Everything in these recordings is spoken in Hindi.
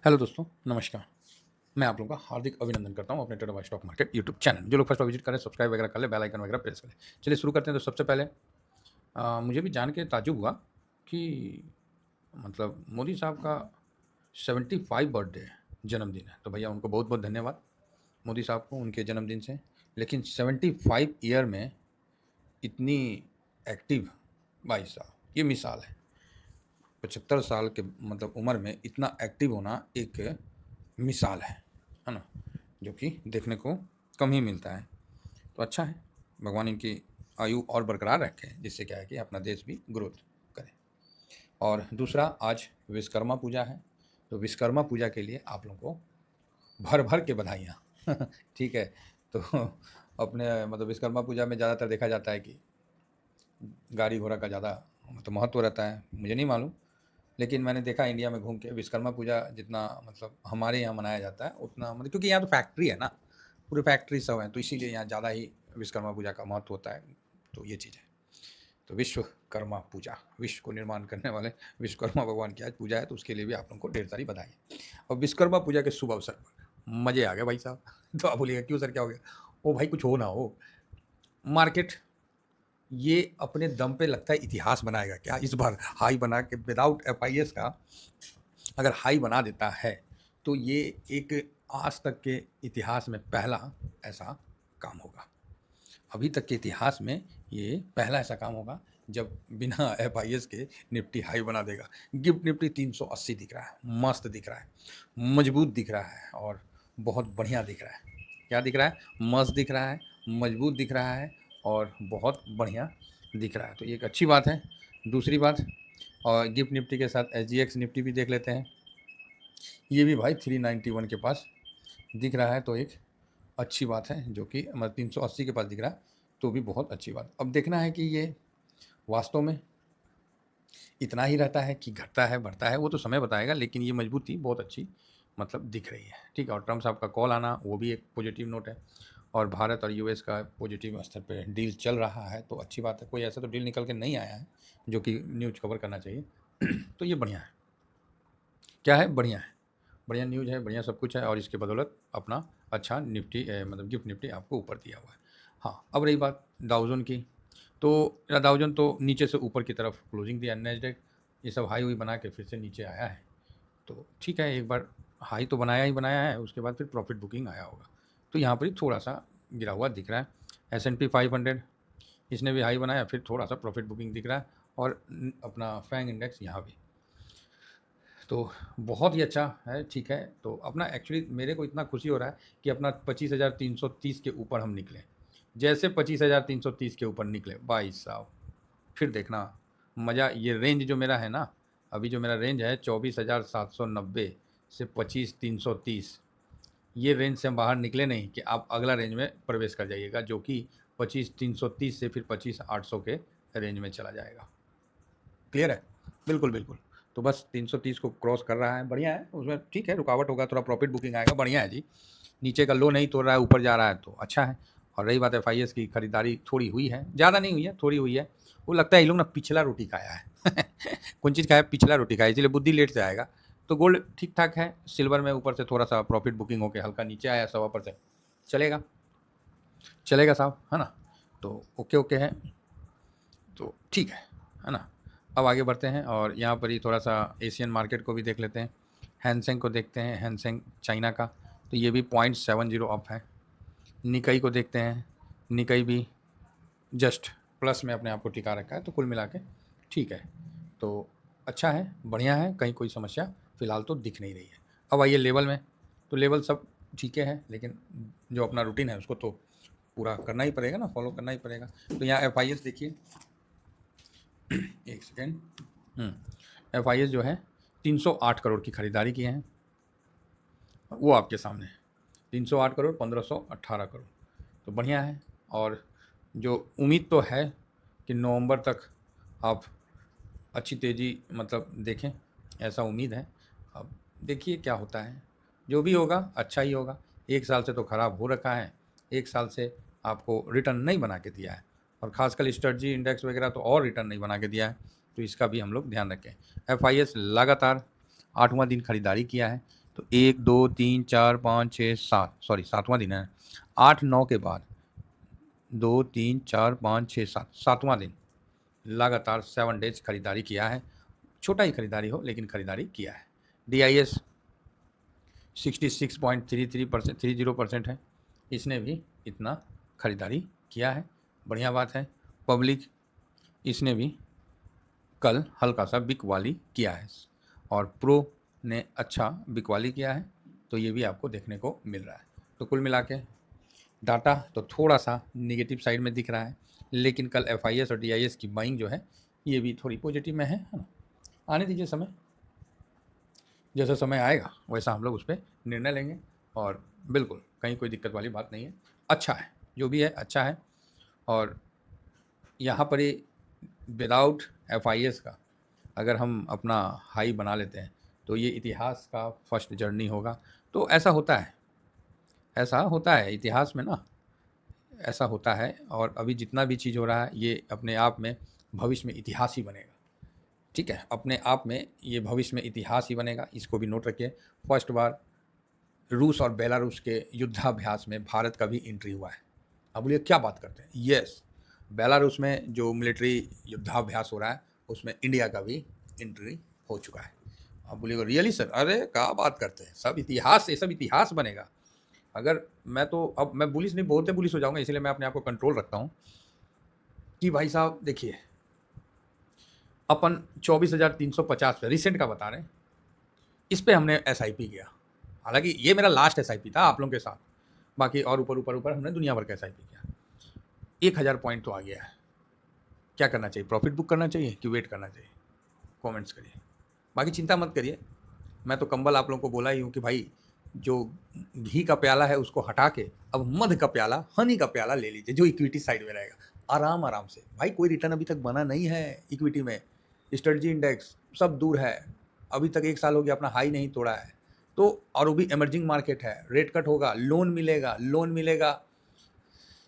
हेलो दोस्तों, नमस्कार। मैं आप लोगों का हार्दिक अभिनंदन करता हूँ अपने trader stock market YouTube channel. जो लोग फर्स्ट बार विजिट करें, सब्सक्राइब वगैरह कर लें, बेल आइकन वगैरह प्रेस करें। चलिए शुरू करते हैं। तो सबसे पहले मुझे भी जान के ताज्जुब हुआ कि मतलब मोदी साहब का 75 बर्थडे जन्मदिन है। तो भैया उनको बहुत बहुत धन्यवाद मोदी साहब को उनके जन्मदिन से। लेकिन 75 ईयर में इतनी एक्टिव भाई साहब, ये मिसाल है। 75 साल के मतलब उम्र में इतना एक्टिव होना एक मिसाल है ना, जो कि देखने को कम ही मिलता है। तो अच्छा है, भगवान इनकी आयु और बरकरार रखे, जिससे क्या है कि अपना देश भी ग्रोथ करे। और दूसरा, आज विश्वकर्मा पूजा है। तो विश्वकर्मा पूजा के लिए आप लोगों को भर भर के बधाइयाँ ठीक है। तो अपने मतलब विश्वकर्मा पूजा में ज़्यादातर देखा जाता है कि गाड़ी घोड़ा का ज़्यादा मतलब महत्व रहता है, मुझे नहीं मालूम। लेकिन मैंने देखा इंडिया में घूम के विश्वकर्मा पूजा जितना मतलब हमारे यहाँ मनाया जाता है उतना मतलब, क्योंकि यहाँ तो फैक्ट्री है ना, पूरे फैक्ट्री सब हैं, तो इसीलिए यहाँ ज़्यादा ही विश्वकर्मा पूजा का महत्व होता है। तो ये चीज़ है। तो विश्वकर्मा पूजा, विश्व को निर्माण करने वाले विश्वकर्मा भगवान की आज पूजा है, तो उसके लिए भी आप लोगों को ढेर सारी बधाई। और विश्वकर्मा पूजा के शुभ अवसर पर मज़े आ गए भाई साहब। तो आप बोलिएगा क्यों सर, क्या हो गया? ओ भाई, कुछ हो ना हो, मार्केट ये अपने दम पे लगता है इतिहास बनाएगा क्या इस बार। हाई बना के विदाउट एफआईएस का अगर हाई बना देता है, तो ये एक आज तक के इतिहास में पहला ऐसा काम होगा। अभी तक के इतिहास में ये पहला ऐसा काम होगा जब बिना एफआईएस के निफ्टी हाई बना देगा। गिफ्ट निफ्टी 380 दिख रहा है, मस्त दिख रहा है, मजबूत दिख रहा है और बहुत बढ़िया दिख रहा है। क्या दिख रहा है? मस्त दिख रहा है, मजबूत दिख रहा है और बहुत बढ़िया दिख रहा है। तो ये एक अच्छी बात है। दूसरी बात, और गिफ्ट निफ्टी के साथ एसजीएक्स निफ्टी भी देख लेते हैं। ये भी भाई 391 के पास दिख रहा है, तो एक अच्छी बात है, जो कि मतलब 380 के पास दिख रहा है, तो भी बहुत अच्छी बात। अब देखना है कि ये वास्तव में इतना ही रहता है कि घटता है बढ़ता है, वो तो समय बताएगा। लेकिन ये मजबूती बहुत अच्छी मतलब दिख रही है। ठीक है। और ट्रम्प साहब का कॉल आना, वो भी एक पॉजिटिव नोट है। और भारत और यूएस का पॉजिटिव स्तर पे डील चल रहा है, तो अच्छी बात है। कोई ऐसा तो डील निकल के नहीं आया है जो कि न्यूज़ कवर करना चाहिए। तो ये बढ़िया है। क्या है? बढ़िया है, बढ़िया न्यूज़ है, बढ़िया सब कुछ है। और इसके बदौलत अपना अच्छा निफ्टी मतलब गिफ्ट निफ्टी आपको ऊपर दिया हुआ है। हाँ, अब रही बात डाउजोन की, तो डाउजोन तो नीचे से ऊपर की तरफ क्लोजिंग दिया। नेस्डेक ये सब हाई हुई बना के फिर से नीचे आया है, तो ठीक है। एक बार हाई तो बनाया ही बनाया है, उसके बाद फिर प्रॉफिट बुकिंग आया होगा, तो यहाँ पर ही थोड़ा सा गिरा हुआ दिख रहा है। S&P 500 इसने भी हाई बनाया, फिर थोड़ा सा प्रॉफिट बुकिंग दिख रहा है। और अपना फैंग इंडेक्स यहाँ भी, तो बहुत ही अच्छा है। ठीक है। तो अपना एक्चुअली मेरे को इतना खुशी हो रहा है कि अपना 25,330 के ऊपर हम निकले। जैसे 25,330 के ऊपर निकले भाई साहब, फिर देखना मज़ा। ये रेंज जो मेरा है ना, अभी जो मेरा रेंज है 24,790 से 25,330, ये रेंज से हम बाहर निकले नहीं कि आप अगला रेंज में प्रवेश कर जाइएगा, जो कि 25,330 से फिर 25,800 के रेंज में चला जाएगा। क्लियर है? बिल्कुल बिल्कुल। तो बस 330 को क्रॉस कर रहा है, बढ़िया है। उसमें ठीक है, रुकावट होगा, थोड़ा प्रॉफिट बुकिंग आएगा, बढ़िया है जी। नीचे का लो नहीं तोड़ रहा है, ऊपर जा रहा है, तो अच्छा है। और रही बात एफआईएस की, खरीदारी थोड़ी हुई है, ज़्यादा नहीं हुई है, थोड़ी हुई है। वो लगता है ये लोग ना पिछला रोटी खाया है कौन चीज़ खाया? पिछला रोटी खाया, इसलिए बुद्धि लेट से आएगा। तो गोल्ड ठीक ठाक है। सिल्वर में ऊपर से थोड़ा सा प्रॉफिट बुकिंग होकर हल्का नीचे आया, 1.25%। चलेगा, चलेगा साहब, है ना। तो ओके ओके है, तो ठीक है ना। अब आगे बढ़ते हैं और यहाँ पर ही थोड़ा सा एशियन मार्केट को भी देख लेते हैं। हैंसेंग को देखते हैं, हैंसेंग चाइना का, तो ये भी 0.70 अप है। निकाई को देखते हैं, निकाई भी जस्ट प्लस में अपने आप को टिका रखा है, तो कुल मिला के ठीक है। तो अच्छा है, बढ़िया है, कहीं कोई समस्या फ़िलहाल तो दिख नहीं रही है। अब आइए लेवल में, तो लेवल सब ठीक है, लेकिन जो अपना रूटीन है उसको तो पूरा करना ही पड़ेगा ना, फॉलो करना ही पड़ेगा। तो यहाँ एफआईएस देखिए, एक सेकेंड। एफआईएस जो है 308 करोड़ की खरीदारी किए हैं, वो आपके सामने है। 308 करोड़, 1518 करोड़, तो बढ़िया है। और जो उम्मीद तो है कि नवंबर तक आप अच्छी तेज़ी मतलब देखें, ऐसा उम्मीद है। अब देखिए क्या होता है, जो भी होगा अच्छा ही होगा। एक साल से तो ख़राब हो रखा है, एक साल से आपको रिटर्न नहीं बना के दिया है, और ख़ासकर स्ट्रेटजी इंडेक्स वगैरह तो और रिटर्न नहीं बना के दिया है, तो इसका भी हम लोग ध्यान रखें। एफआईएस लगातार 8वां दिन खरीदारी किया है, तो 1 2 3 4 5 6 7, सॉरी 7वां दिन है, 8 9 के बाद 2 3 4 5 6 7, 7वां दिन लगातार 7 डेज खरीदारी किया है। छोटा ही खरीदारी हो लेकिन खरीदारी किया है। DIS 66.33% 30% है, इसने भी इतना खरीदारी किया है, बढ़िया बात है। पब्लिक, इसने भी कल हल्का सा बिकवाली किया है और प्रो ने अच्छा बिकवाली किया है, तो ये भी आपको देखने को मिल रहा है। तो कुल मिला के डाटा तो थोड़ा सा नेगेटिव साइड में दिख रहा है, लेकिन कल FIS और DIS की बाइंग जो है ये भी थोड़ी पॉजिटिव में है ना। आने दीजिए समय, जैसा समय आएगा वैसा हम लोग उस पर निर्णय लेंगे, और बिल्कुल कहीं कोई दिक्कत वाली बात नहीं है। अच्छा है, जो भी है अच्छा है। और यहाँ पर ही विदाउट FIS का अगर हम अपना हाई बना लेते हैं तो ये इतिहास का फर्स्ट जर्नी होगा। तो ऐसा होता है, ऐसा होता है इतिहास में ना, ऐसा होता है। और अभी जितना भी चीज़ हो रहा है ये अपने आप में भविष्य में इतिहास ही बनेगा। ठीक है, अपने आप में ये भविष्य में इतिहास ही बनेगा, इसको भी नोट रखिए। फर्स्ट बार रूस और बेलारूस के युद्धाभ्यास में भारत का भी एंट्री हुआ है। अब बोलिए क्या बात करते हैं, यस, बेलारूस में जो मिलिट्री युद्धाभ्यास हो रहा है उसमें इंडिया का भी एंट्री हो चुका है। अब बोलिएगा रियली सर, अरे क्या बात करते हैं, सब इतिहास, ये सब इतिहास बनेगा। अगर मैं तो अब मैं बुलिश नहीं, बोलते बुलिश हो जाऊंगा, इसलिए मैं अपने आप को कंट्रोल रखता हूँ कि भाई साहब देखिए, अपन 24,350 पे रिसेंट का बता रहे हैं, इस पे हमने SIP किया। हालांकि ये मेरा लास्ट SIP था आप लोगों के साथ, बाकी और ऊपर ऊपर ऊपर हमने दुनिया भर का SIP किया। 1,000 पॉइंट तो आ गया है। क्या करना चाहिए, प्रॉफिट बुक करना चाहिए कि वेट करना चाहिए, कमेंट्स करिए। बाकी चिंता मत करिए, मैं तो कंबल आप लोगों को बोला ही हूँ कि भाई जो घी का प्याला है उसको हटा के अब मध का प्याला, हनी का प्याला ले लीजिए, जो इक्विटी साइड में रहेगा। आराम आराम से भाई, कोई रिटर्न अभी तक बना नहीं है इक्विटी में, स्ट्रेटजी इंडेक्स सब दूर है, अभी तक 1 साल हो गया अपना हाई नहीं तोड़ा है। तो और वो भी इमर्जिंग मार्केट है, रेट कट होगा, लोन मिलेगा, लोन मिलेगा।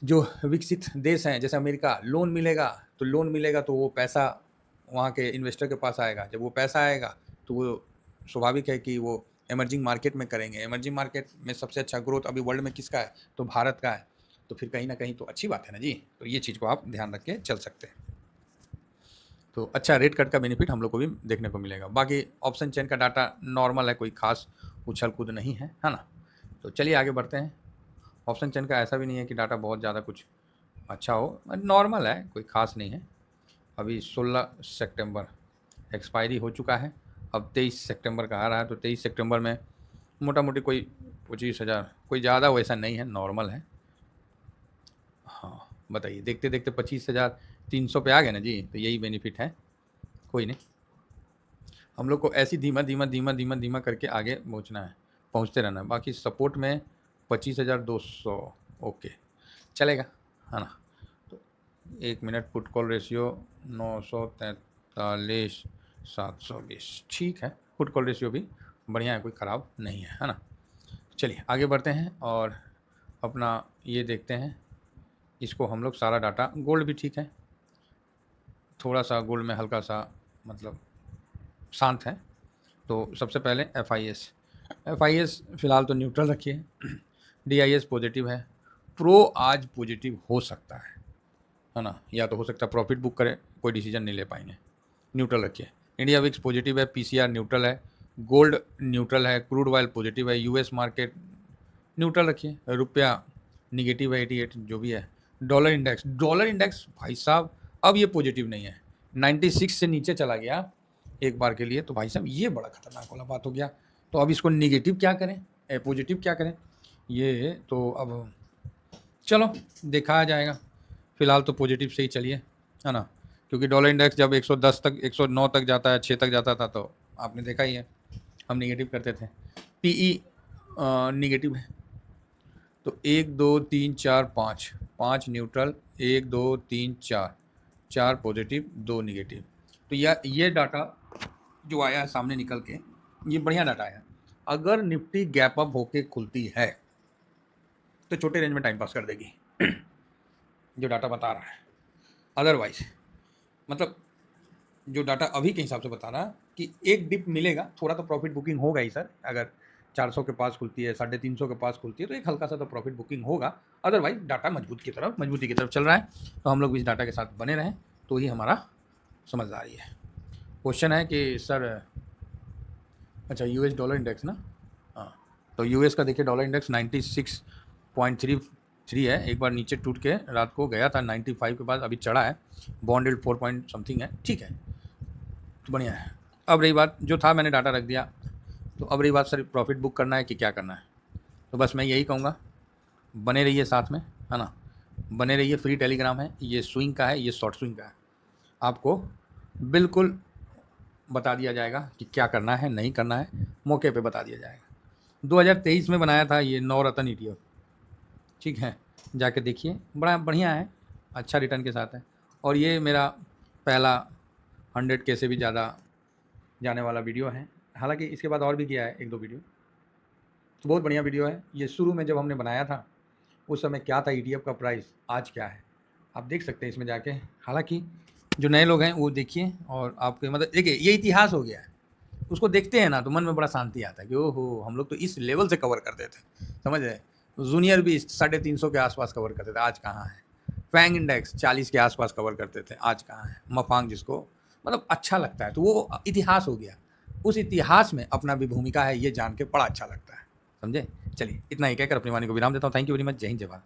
जो विकसित देश हैं जैसे अमेरिका, लोन मिलेगा, तो लोन मिलेगा तो वो पैसा वहाँ के इन्वेस्टर के पास आएगा। जब वो पैसा आएगा तो वो स्वाभाविक है कि वो इमर्जिंग मार्केट में करेंगे। इमर्जिंग मार्केट में सबसे अच्छा ग्रोथ अभी वर्ल्ड में किसका है, तो भारत का है। तो फिर कहीं ना कहीं तो अच्छी बात है ना जी। तो ये चीज़ को आप ध्यान रख के चल सकते हैं। तो अच्छा रेट कट का बेनिफिट हम लोग को भी देखने को मिलेगा। बाकी ऑप्शन चेन का डाटा नॉर्मल है, कोई खास उछल कूद नहीं है, है ना। तो चलिए आगे बढ़ते हैं। ऑप्शन चेन का ऐसा भी नहीं है कि डाटा बहुत ज़्यादा कुछ अच्छा हो, नॉर्मल है, कोई ख़ास नहीं है। अभी 16 सितंबर एक्सपायरी हो चुका है, अब 23 सितंबर का आ रहा है। तो 23 सितंबर में मोटा मोटी कोई 25,000, कोई ज़्यादा वैसा नहीं है, नॉर्मल है। हाँ बताइए, देखते देखते 25,300 पे आ गए ना जी, तो यही बेनिफिट है, कोई नहीं। हम लोग को ऐसी धीमा धीमा धीमा धीमा धीमा करके आगे पहुँचना है, पहुँचते रहना है। बाकी सपोर्ट में 25,200 ओके चलेगा, है ना। तो 1 मिनट, पुट कॉल रेशियो 943 720, ठीक है, पुट कॉल रेशियो भी बढ़िया है, कोई ख़राब नहीं है ना। चलिए आगे बढ़ते हैं और अपना ये देखते हैं। इसको हम लोग सारा डाटा, गोल्ड भी ठीक है, थोड़ा सा गोल्ड में हल्का सा मतलब शांत है। तो सबसे पहले FIS फ़िलहाल तो न्यूट्रल रखिए। DIS पॉजिटिव है, प्रो आज पॉजिटिव हो सकता है ना, या तो हो सकता है प्रॉफिट बुक करें, कोई डिसीजन नहीं ले पाएंगे, न्यूट्रल रखिए। इंडिया विक्स पॉजिटिव है, PCR न्यूट्रल है, गोल्ड न्यूट्रल है, क्रूड ऑयल पॉजिटिव है, US मार्केट न्यूट्रल रखिए, रुपया निगेटिव है 88 जो भी है। डॉलर इंडेक्स भाई साहब अब ये पॉजिटिव नहीं है, 96 से नीचे चला गया एक बार के लिए, तो भाई साहब ये बड़ा खतरनाक वाला बात हो गया। तो अब इसको निगेटिव क्या करें, पॉजिटिव क्या करें, ये तो अब चलो देखा जाएगा। फिलहाल तो पॉजिटिव से ही चलिए, है ना, क्योंकि डॉलर इंडेक्स जब 110 तक 109 तक जाता है, 6 तक जाता था, तो आपने देखा ही है हम निगेटिव करते थे। PE निगेटिव है, तो 1 2 3 4 5 5 न्यूट्रल, 1 2 3 4 4 पॉजिटिव 2 निगेटिव। तो ये डाटा जो आया है सामने निकल के, ये बढ़िया डाटा आया। अगर निफ्टी गैप अप होके खुलती है तो छोटे रेंज में टाइम पास कर देगी जो डाटा बता रहा है। अदरवाइज मतलब जो डाटा अभी के हिसाब से बता रहा है कि एक डिप मिलेगा, थोड़ा तो प्रॉफिट बुकिंग होगा ही सर, अगर 400 के पास खुलती है, 350 के पास खुलती है, तो एक हल्का सा तो प्रॉफिट बुकिंग होगा। अदरवाइज डाटा मजबूती की तरफ चल रहा है, तो हम लोग भी इस डाटा के साथ बने रहें तो ही हमारा समझदारी है। क्वेश्चन है कि सर, अच्छा यूएस डॉलर इंडेक्स ना, हाँ, तो यूएस का देखिए डॉलर इंडेक्स 96.33 है। एक बार नीचे टूट के रात को गया था 95 के बाद, अभी चढ़ा है। बॉन्ड यील्ड 4 पॉइंट समथिंग है, ठीक है, तो बढ़िया है। अब रही बात, जो था मैंने डाटा रख दिया, तो अब रही बात सर प्रॉफिट बुक करना है कि क्या करना है। तो बस मैं यही कहूँगा, बने रहिए साथ में, है ना, बने रहिए। फ्री टेलीग्राम है, ये स्विंग का है, ये शॉर्ट स्विंग का है। आपको बिल्कुल बता दिया जाएगा कि क्या करना है, नहीं करना है, मौके पे बता दिया जाएगा। 2023 में बनाया था ये नवरत्न ETF, ठीक है, जाके देखिए, बड़ा बढ़िया है, अच्छा रिटर्न के साथ है। और ये मेरा पहला 100K से भी ज़्यादा जाने वाला वीडियो है। हालांकि इसके बाद और भी किया है 1-2 वीडियो, तो बहुत बढ़िया वीडियो है। ये शुरू में जब हमने बनाया था उस समय क्या था ETF का प्राइस, आज क्या है, आप देख सकते हैं इसमें जाके। हालांकि जो नए लोग हैं वो देखिए, और आपके मतलब देखिए ये इतिहास हो गया है, उसको देखते हैं ना तो मन में बड़ा शांति आता है कि ओहो हम लोग तो इस लेवल से कवर करते थे, समझ रहे। जूनियर भी 350 के आसपास कवर करते थे, आज कहाँ है। फैंग इंडेक्स 40 के आसपास कवर करते थे, आज कहाँ है। मफांग जिसको मतलब अच्छा लगता है, तो वो इतिहास हो गया। उस इतिहास में अपना भी भूमिका है, ये जान के बड़ा अच्छा लगता है, समझे। चलिए इतना ही कहकर अपनी वाणी को विराम देता हूँ। Thank you very much. जय हिंद, जय भारत।